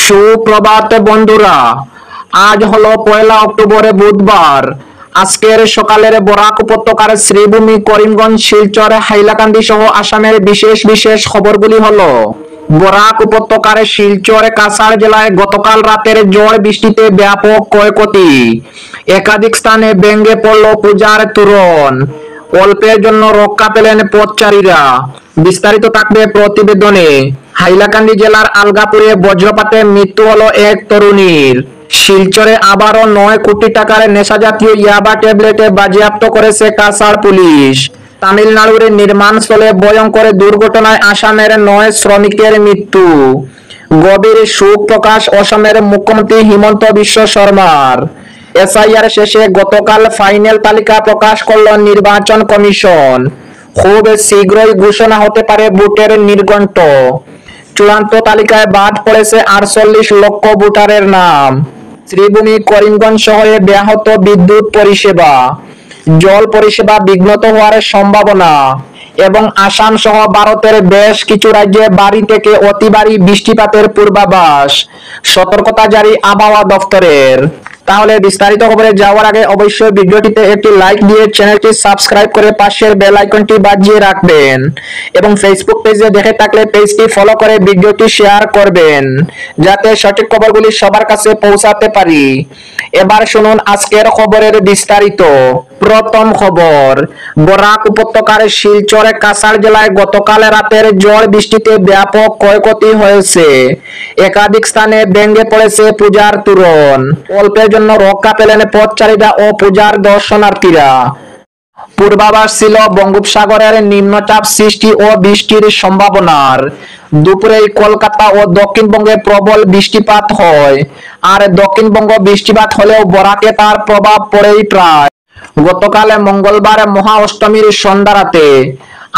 সুপ্রভাত বন্ধুরা। আজ হলো 1 অক্টোবরে বুধবার। আজকের সকালের বরাক উপত্যকার শ্রীভূমি, করিমগঞ্জ, শিলচর, হাইলাকান্দি সহ আসামের বিশেষ বিশেষ খবরগুলি হলো। বরাক উপত্যকার শিলচর, কাছাড় জেলায় গতকাল রাতের ঝড় বৃষ্টিতে ব্যাপক ক্ষয়ক্ষতি। একাধিক স্থানে ভেঙে পড়ল পূজার তোরণ। অল্পের জন্য রক্ষা পেলেন পথচারীরা। বিস্তারিত থাকবে প্রতিবেদনে। হাইলাকান্দি জেলার আলগাপুরে বজ্রপাতে মৃত্যু হলো এক তরুণীর। শিলচরে আবারও 9 কোটি টাকার নেশাজাতীয় ইয়াবা ট্যাবলেটে বাজেয়াপ্ত করেছে কাছাড় পুলিশ। তামিলনাড়ুর নির্মাণস্থলে ভয়ঙ্কর দুর্ঘটনায় আসামের 9 শ্রমিকের মৃত্যু। গভীর শোক প্রকাশ অসমের মুখ্যমন্ত্রী হিমন্ত বিশ্ব শর্মার। এসআইআর শেষে গতকাল ফাইনাল তালিকা প্রকাশ করল নির্বাচন কমিশন। খুব শীঘ্রই ঘোষণা হতে পারে ভোটের নির্ঘণ্ট। চূড়ান্ত তালিকায় বাদ পড়েছে 48 লক্ষ ভোটারের নাম। শ্রীভূমি, করিমগঞ্জ শহরে ব্যাহত বিদ্যুৎ পরিষেবা, জল পরিষেবা বিঘ্নিত হওয়ার সম্ভাবনা এবং আসাম সহ ভারতের বেশ কিছু রাজ্যে ভারী থেকে অতি ভারী বৃষ্টিপাতের পূর্বাভাস। সতর্কতা জারি আবহাওয়া দফতরের। তাহলে বিস্তারিত খবরে যাওয়ার আগে অবশ্যই ভিডিওটিতে একটি লাইক দিয়ে চ্যানেলটি সাবস্ক্রাইব করে পাশের বেল আইকনটি বাজিয়ে রাখবেন এবং ফেসবুক পেজে দেখে থাকলে পেজটি ফলো করে ভিডিওটি শেয়ার করবেন যাতে সঠিক খবরগুলি সবার কাছে পৌঁছাতে পারি। এবার শুনুন আজকের খবরের বিস্তারিত। প্রথম খবর, বরাক উপত্যকার শিলচরে, কাছাড় জেলায় গতকাল রাতের ঝড় বৃষ্টিতে ব্যাপক ক্ষয়ক্ষতি হয়েছে। একাধিক স্থানে ভেঙে পড়েছে পূজার তোরণ। অল্পের জন্য রক্ষা পেলেন পথচারীরা ও পূজার দর্শনার্থীরা। পূর্বাভাস ছিল বঙ্গোপসাগরের নিম্নচাপ সৃষ্টি ও বৃষ্টির সম্ভাবনার। দুপুরেই কলকাতা ও দক্ষিণবঙ্গে প্রবল বৃষ্টিপাত হয়। আর দক্ষিণবঙ্গ বৃষ্টিপাত হলেও বরাকে তার প্রভাব পড়েই প্রায়। গতকাল মঙ্গলবার মহা অষ্টমীর সন্ধ্যা রাতে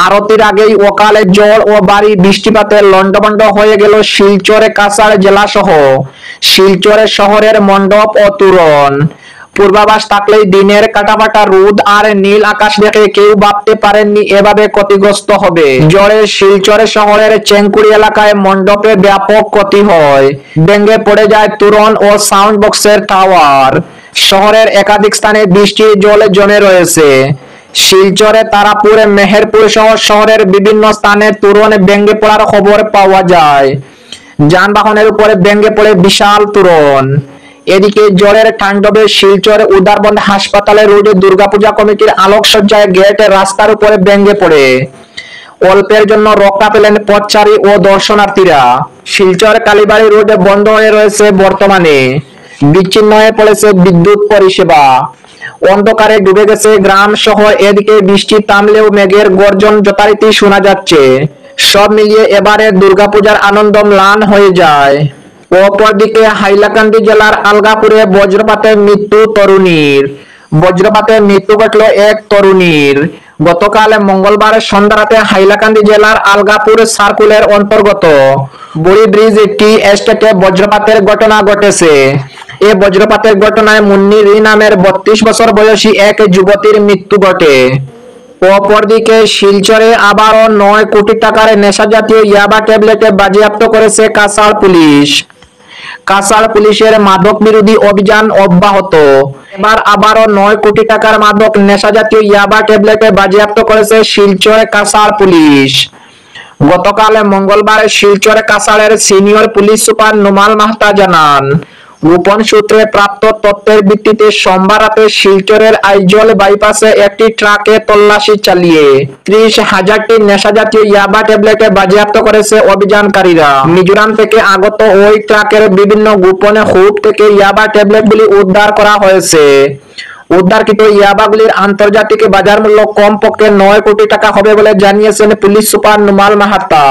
আরতির আগেই অকালে ঝড় ও ভারী বৃষ্টিপাতে লন্ডভন্ড হয়ে গেল শিলচরে, কাছাড় জেলা সহ শিলচরে শহরের মণ্ডপ ও তোরণ। পূর্বাভাস থাকলেই দিনের কাটাফাটা রোদ আর নীল আকাশ দেখে কেউ ভাবতে পারেননি এভাবে ক্ষতিগ্রস্ত হবে। ঝড়ে শিলচরে শহরের চেঙ্কুড়ি এলাকায় মণ্ডপে ব্যাপক ক্ষতি হয়। ভেঙে পড়ে যায় তোরণ ও সাউন্ড বক্সের টাওয়ার। শহরের একাধিক স্থানে বৃষ্টির জলে জমে রয়েছে। শিলচরে, তারাপুরে, মেহেরপুর সহ শহরের বিভিন্ন স্থানে তোরণ ভেঙে পড়ার খবর পাওয়া যায়। যানবাহনের উপরে ভেঙে পড়ে বিশাল তোরণ। এদিকে ঝড়ের তাণ্ডবে শিলচর উদারবন্দ হাসপাতালের রোডে দুর্গাপূজা কমিটির আলোকসজ্জায় গেট রাস্তার উপরে ভেঙে পড়ে। অল্পের জন্য রক্ষা পেলেন পথচারী ও দর্শনার্থীরা। শিলচর কালীবাড়ি রোডে বন্ধ হয়ে রয়েছে বর্তমানে। বিচ্ছিন্ন হয়ে পড়েছে বিদ্যুৎ পরিষেবা। অন্ধকারে ডুবে গেছে গ্রাম শহর। এদিকে বৃষ্টি থামলেও মেঘের গর্জন যথারীতি শোনা যাচ্ছে। সব মিলিয়ে এবারে দুর্গাপূজার আনন্দ ম্লান হয়ে যায়। অপরদিকে হাইলাকান্দি জেলার আলগাপুরে বজ্রপাতে মৃত্যু তরুণীর। বজ্রপাতে মৃত্যু ঘটল এক তরুণীর। গতকাল মঙ্গলবার সন্ধ্যা রাতে হাইলাকান্দি জেলার আলগাপুর সার্কুলের অন্তর্গত বুড়ি ব্রিজ টি এস্টেটে বজ্রপাতের ঘটনা ঘটেছে। এ বজ্রপাতের ঘটনায় মুন্নি রি নামের 32 বছর বয়সী এক যুবতীর মৃত্যু ঘটে। অপরদিকে শিলচরে আবারও 9 কোটি টাকার নেশাজাতীয় ইয়াবা ট্যাবলেটে বাজেয়াপ্ত করেছে কাছাড় পুলিশ। কাছাড় পুলিশের মাদক বিরোধী অভিযান অব্যাহত। এবার আবারও 9 কোটি টাকার মাদক নেশাজাতীয় ইয়াবা ট্যাবলেটে বাজেয়াপ্ত করেছে শিলচরে কাছাড় পুলিশ। গতকাল মঙ্গলবার শিলচরে কাছাড়ের সিনিয়র পুলিশ সুপার নুমাল মাহতা জানান, গোপন সূত্রে প্রাপ্ত তথ্যের ভিত্তিতে সোমবার রাতে শিলচরের আইজল বাইপাসে একটি ট্রাকে তল্লাশি চালিয়ে 30,000টি নেশাজাতীয় ইয়াবা ট্যাবলেটে বাজেয়াপ্ত করেছে অভিযানকারীরা। মিজোরাম থেকে আগত ওই ট্রাকের বিভিন্ন গোপন হুপ থেকে ইয়াবা ট্যাবলেটগুলি উদ্ধার করা হয়েছে। উদ্ধারকৃত ইয়াবাগুলির আন্তর্জাতিক বাজার মূল্য কমপক্ষে 9 কোটি টাকা হবে বলে জানিয়েছেন পুলিশ সুপার নুমাল মাহাতা।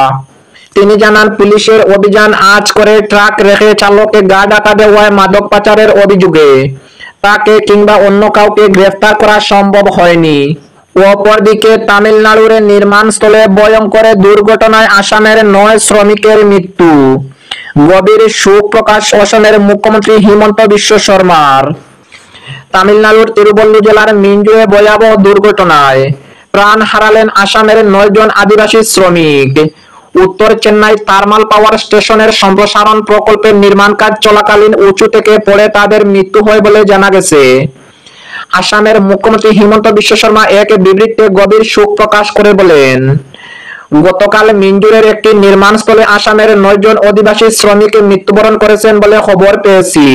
তিনি জানান, পুলিশের অভিযান আজ করে ট্রাক রেখে চালককে গা ঢাকা দেওয়ায় মাদক পাচারের অভিযোগে তাকে কিংবা অন্য কাউকে গ্রেফতার করা সম্ভব হয়নি। অপরদিকে তামিলনাড়ুর নির্মাণস্থলে ভয়ঙ্কর দুর্ঘটনায় আসামের 9 শ্রমিকের মৃত্যু। গভীর শোক প্রকাশ অসমের মুখ্যমন্ত্রী হিমন্ত বিশ্ব শর্মার। তামিলনাড়ুর তিরুবল্লুর জেলার মিঞ্জুয়ে ভয়াবহ দুর্ঘটনায় প্রাণ হারালেন আসামের 9 জন আদিবাসী শ্রমিক। উত্তর চেন্নাই থার্মাল পাওয়ার স্টেশনের সম্প্রসারণ প্রকল্পের নির্মাণ কাজ চলাকালীন উঁচু থেকে পড়ে তাদের মৃত্যু হয় বলে জানা গেছে। আসামের মুখ্যমন্ত্রী হিমন্ত বিশ্ব শর্মা এক বিবৃতিতে গভীর শোক প্রকাশ করে বলেন, গতকাল মিঞ্জুরের একটি নির্মাণস্থলে আসামের 9 জন অধিবাসী শ্রমিক মৃত্যুবরণ করেছেন বলে খবর পেয়েছি।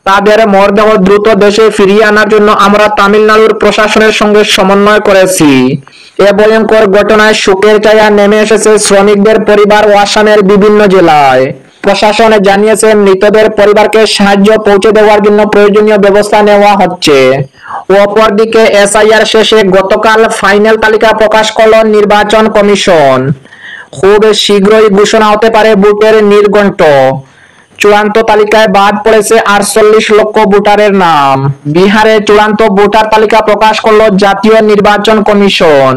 তাদের মরদেহ দ্রুত দেশে ফিরিয়ে আনার জন্য আমরা তামিলনাড়ুর প্রশাসনের সঙ্গে সমন্বয় করেছি। এ ভয়ঙ্কর ঘটনায় শোকের ছায়া নেমে এসেছে শ্রমিকদের পরিবার ও আসামের বিভিন্ন জেলায়। প্রশাসন জানিয়েছে মৃতদের পরিবারকে সাহায্য পৌঁছে দেওয়ার জন্য প্রয়োজনীয় ব্যবস্থা নেওয়া হচ্ছে। অপরদিকে এসআইআর শেষে গতকাল ফাইনাল তালিকা প্রকাশ করল নির্বাচন কমিশন। খুব শীঘ্রই ঘোষণা হতে পারে ভোটের নির্ঘণ্ট। চূড়ান্ত তালিকায় বাদ পড়েছে 48 লক্ষ ভোটারের নাম। বিহারে চূড়ান্ত ভোটার তালিকা প্রকাশ করল জাতীয় নির্বাচন কমিশন।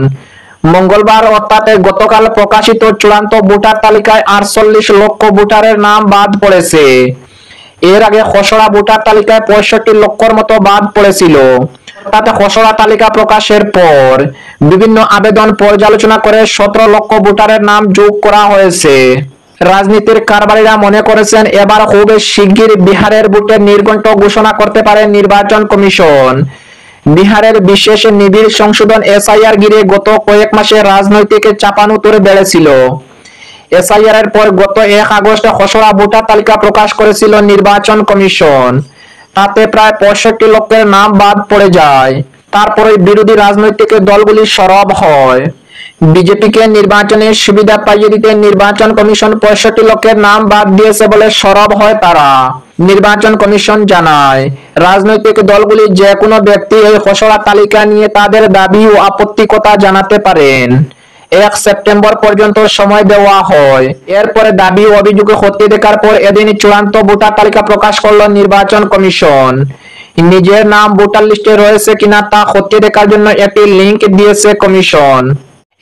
মঙ্গলবার অর্থাৎ গতকাল প্রকাশিত চূড়ান্ত ভোটার তালিকায় 48 লক্ষ ভোটারের নাম বাদ পড়েছে। এর আগে খসড়া ভোটার তালিকায় 65 লক্ষর মতো বাদ পড়েছিল। তাতে খসড়া তালিকা প্রকাশের পর বিভিন্ন আবেদন পর্যালোচনা করে 17 লক্ষ ভোটারের নাম যোগ করা হয়েছে। রাজনীতির কারবারিরা মনে করেছেন এবার খুব শিগগির বিহারের ভোটের নির্ঘণ্ট ঘোষণা করতে পারে নির্বাচন কমিশন। বিহারের বিশেষ নিবিড় সংশোধন এসআইআর ঘিরে গত কয়েক মাসে রাজনৈতিক চাপানুতোর বেড়েছিল। এসআইআর এর পর গত 1 আগস্ট খসড়া ভোটার তালিকা প্রকাশ করেছিল নির্বাচন কমিশন। তাতে প্রায় 65 লক্ষের নাম বাদ পড়ে যায়। তারপরে বিরোধী রাজনৈতিক দলগুলি সরব হয়। বিজেপিকে নির্বাচনের সুবিধা পাইয়ে দিতে নির্বাচন কমিশন 65 লক্ষের নাম বাদ দিয়েছে বলে সরব হয় তারা। নির্বাচন কমিশন জানায়, রাজনৈতিক দলগুলি যে কোনো ব্যক্তি এই খসড়া তালিকা নিয়ে তাদের দাবি ও আপত্তি কথা জানাতে পারেন। 1 সেপ্টেম্বর পর্যন্ত সময় দেওয়া হয়। এরপরে দাবি ও অভিযোগ খতিয়ে দেখার পর এদিন চূড়ান্ত ভোটার তালিকা প্রকাশ করল নির্বাচন কমিশন। নিজের নাম ভোটার লিস্টে রয়েছে কিনা তা খতিয়ে দেখার জন্য একটি লিংক দিয়েছে কমিশন।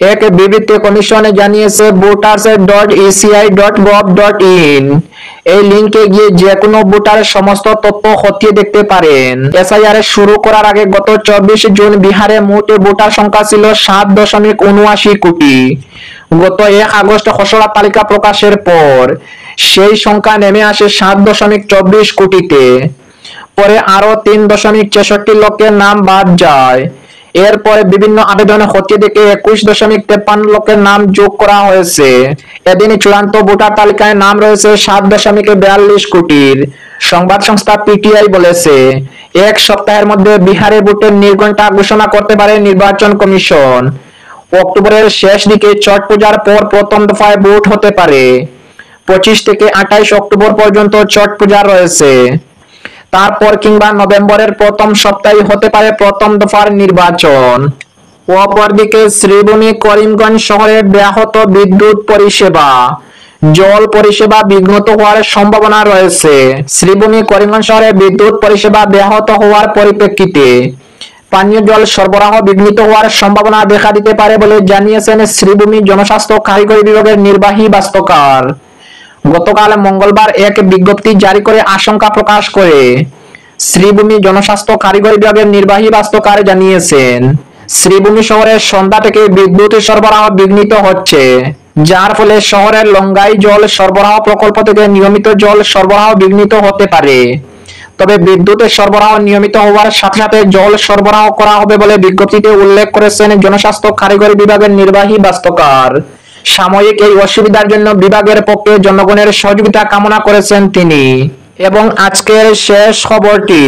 এক বিবৃতিতে কমিশন জানিয়েছে voters.eci.gov.in এই লিংকে গিয়ে যে কোনো ভোটারের সমস্ত তথ্য খতিয়ে দেখতে পারেন। এসআইআর শুরু করার আগে গত 24 জুন বিহারে মোট ভোটার সংখ্যা ছিল 7.79 কোটি। গত 1 আগস্ট খসড়া তালিকা প্রকাশের পর সেই সংখ্যা নেমে আসে 7.24 কোটিতে। পরে আরো 3.66 লক্ষের নাম বাদ যায়। এরপরে বিভিন্ন আবেদনে খতিয়ে দেখে 21.53 লক্ষের নাম যোগ করা হয়েছে। এদিন চূড়ান্ত ভোটার তালিকায় নাম রয়েছে 7.42 কোটির। সংবাদ সংস্থা পিটিআই বলেছে, 1 সপ্তাহের মধ্যে বিহারে ভোটের নির্ঘণ্টা ঘোষণা করতে পারে নির্বাচন কমিশন। অক্টোবরের শেষ দিকে ছট পূজার পর প্রথম দফায় ভোট হতে পারে। 25 থেকে 28 অক্টোবর পর্যন্ত ছট পূজা রয়েছে। তারপর কিংবা নভেম্বরের প্রথম সপ্তাহে হতে পারে প্রথম দফার নির্বাচন। অপরদিকে শ্রীভূমি করিমগঞ্জ শহরে ব্যাহত বিদ্যুৎ পরিষেবা, জল পরিষেবা বিঘ্নিত হওয়ার সম্ভাবনা রয়েছে। শ্রীভূমি করিমগঞ্জ শহরে বিদ্যুৎ পরিষেবা ব্যাহত হওয়ার পরিপ্রেক্ষিতে পানীয় জল সরবরাহ বিঘ্নিত হওয়ার সম্ভাবনা দেখা দিতে পারে বলে জানিয়েছেন শ্রীভূমি জনস্বাস্থ্য কারিগরি বিভাগের নির্বাহী বাস্তুকার। গতকাল মঙ্গলবার এক বিজ্ঞপ্তি জারি করে আশঙ্কা প্রকাশ করে শ্রীভূমি জনস্বাস্থ্য কারিগরি বিভাগের নির্বাহী বাস্তুকার জানিয়েছেন, শ্রীভূমি শহরের সন্ধ্যা থেকে বিদ্যুৎ সরবরাহ বিঘ্নিত হচ্ছে, যার ফলে শহরের লঙ্গাই জল সরবরাহ প্রকল্প থেকে নিয়মিত জল সরবরাহ বিঘ্নিত হতে পারে। তবে বিদ্যুতের সরবরাহ নিয়মিত হওয়ার সাথে সাথে জল সরবরাহ করা হবে বলে বিজ্ঞপ্তিতে উল্লেখ করেছেন জনস্বাস্থ্য কারিগরি বিভাগের নির্বাহী বাস্তুকার। সাময়িক এই অসুবিধার জন্য বিভাগের পক্ষে জনগণের সহযোগিতা কামনা করেছেন তিনি। এবং আজকের শেষ খবরটি,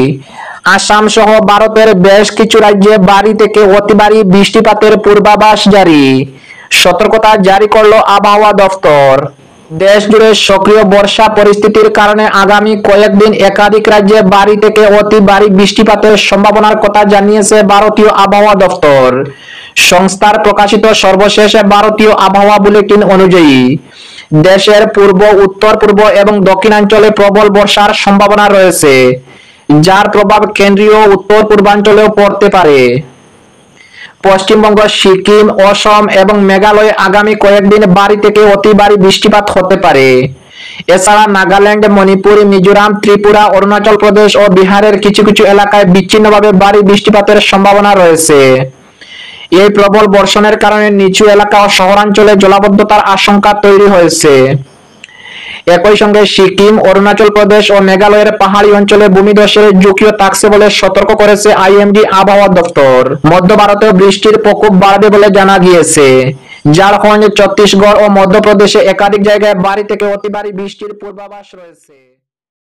আসাম সহ ভারতের বেশ কিছু রাজ্যে ভারী থেকে অতি ভারী বৃষ্টিপাতের পূর্বাভাস জারি। সতর্কতা জারি করল আবহাওয়া দফতর। দেশ জুড়ে সক্রিয় বর্ষা পরিস্থিতির কারণে আগামী কয়েকদিন একাধিক রাজ্যে ভারী থেকে অতি ভারী বৃষ্টিপাতের সম্ভাবনার কথা জানিয়েছে ভারতীয় আবহাওয়া দফতর। সংস্থার প্রকাশিত সর্বশেষ ভারতীয় আবহাওয়া বুলেটিন অনুযায়ী দেশের পূর্ব, উত্তর পূর্ব এবং দক্ষিণাঞ্চলে প্রবল বর্ষার সম্ভাবনা রয়েছে, যার প্রভাব কেন্দ্রীয় উত্তর পূর্বাঞ্চলেও পড়তে পারে। পশ্চিমবঙ্গ, সিকিম, অসম এবং মেঘালয়ে আগামী কয়েকদিন ভারী থেকে অতি ভারী বৃষ্টিপাত হতে পারে। এছাড়া নাগাল্যান্ড, মণিপুর, মিজোরাম, ত্রিপুরা, অরুণাচল প্রদেশ ও বিহারের কিছু কিছু এলাকায় বিচ্ছিন্নভাবে ভারী বৃষ্টিপাতের সম্ভাবনা রয়েছে। এই প্রবল বর্ষণের কারণে নিচু এলাকা ও শহরাঞ্চলে জলাবদ্ধতার আশঙ্কা তৈরি হয়েছে। একই সঙ্গে সিকিম, অরুণাচল প্রদেশ ও মেঘালয়ের পাহাড়ি অঞ্চলে ভূমিধসের ঝুঁকিও থাকছে বলে সতর্ক করেছে আইএমডি আবহাওয়া দপ্তর। মধ্য ভারতেও বৃষ্টির প্রকোপ বাড়বে বলে জানা গিয়েছে। ঝাড়খণ্ড, ছত্তিশগড় ও মধ্যপ্রদেশে একাধিক জায়গায় ভারী থেকে অতি ভারী বৃষ্টির পূর্বাভাস রয়েছে।